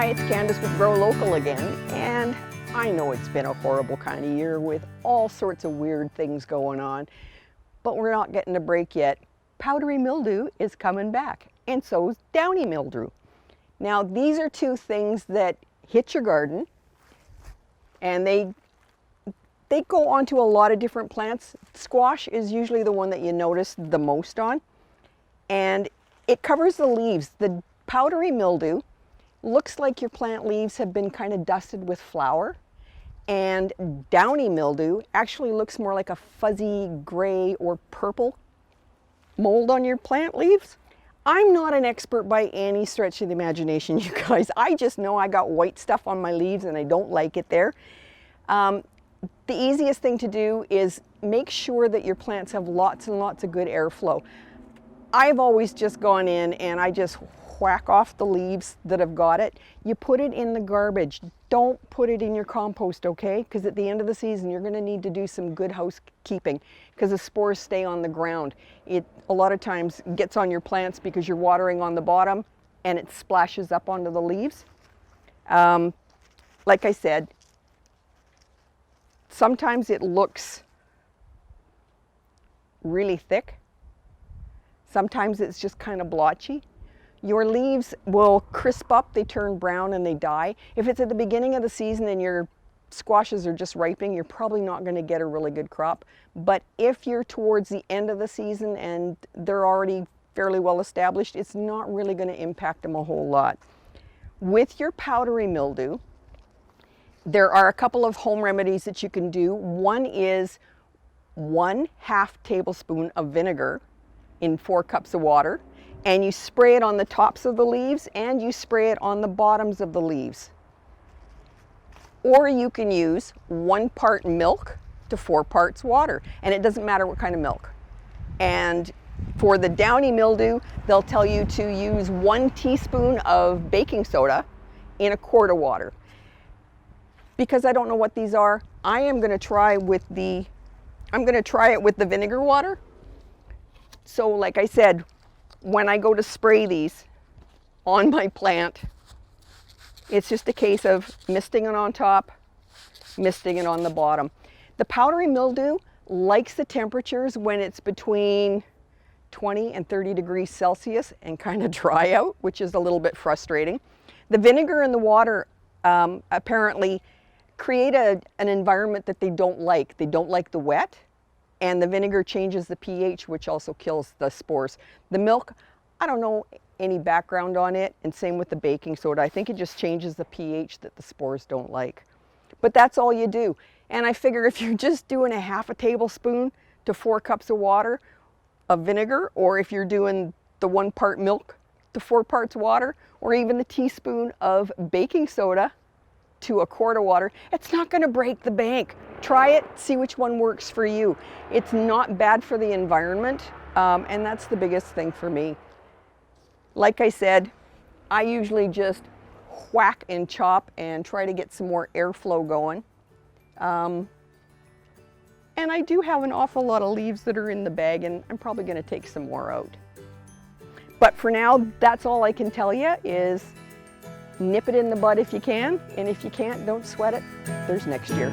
Hi, it's Candyse with Grow Local again, and I know it's been a horrible kind of year with all sorts of weird things going on, but we're not getting a break yet. Powdery mildew is coming back, and so is downy mildew. Now, these are two things that hit your garden, and they go onto a lot of different plants. Squash is usually the one that you notice the most on, and it covers the leaves. The powdery mildew looks like your plant leaves have been kind of dusted with flour, and downy mildew actually looks more like a fuzzy gray or purple mold on your plant leaves. I'm not an expert by any stretch of the imagination, you guys. I just know I got white stuff on my leaves and I don't like it there. The easiest thing to do is make sure that your plants have lots and lots of good airflow. I've always just gone in and I just whack off the leaves that have got it. You put it in the garbage. Don't put it in your compost, okay? Because at the end of the season, you're going to need to do some good housekeeping because the spores stay on the ground. It a lot of times gets on your plants because you're watering on the bottom and it splashes up onto the leaves. Like I said, sometimes it looks really thick. Sometimes it's just kind of blotchy. Your leaves will crisp up, they turn brown and they die. If it's at the beginning of the season and your squashes are just ripening, you're probably not going to get a really good crop. But if you're towards the end of the season and they're already fairly well established, it's not really going to impact them a whole lot. With your powdery mildew, there are a couple of home remedies that you can do. One is 1/2 tablespoon of vinegar in 4 cups of water, and you spray it on the tops of the leaves and you spray it on the bottoms of the leaves. Or you can use 1 part milk to 4 parts water, and it doesn't matter what kind of milk. And for the downy mildew, they'll tell you to use 1 teaspoon of baking soda in a quart of water. Because I don't know what these are, I'm going to try it with the vinegar water. So like I said, when I go to spray these on my plant, it's just a case of misting it on top, misting it on the bottom. The powdery mildew likes the temperatures when it's between 20 and 30 degrees Celsius and kind of dry out, which is a little bit frustrating. The vinegar and the water apparently create an environment that they don't like. They don't like the wet. And the vinegar changes the pH, which also kills the spores. The milk, I don't know any background on it, and same with the baking soda. I think it just changes the pH that the spores don't like. But that's all you do. And I figure if you're just doing 1/2 tablespoon to 4 cups of water of vinegar, or if you're doing the 1 part milk to 4 parts water, or even the teaspoon of baking soda to a quart of water, it's not going to break the bank. Try it, see which one works for you. It's not bad for the environment, and that's the biggest thing for me. Like I said, I usually just whack and chop and try to get some more airflow going. And I do have an awful lot of leaves that are in the bag, and I'm probably going to take some more out. But for now, that's all I can tell you is nip it in the bud if you can, and if you can't, don't sweat it. There's next year.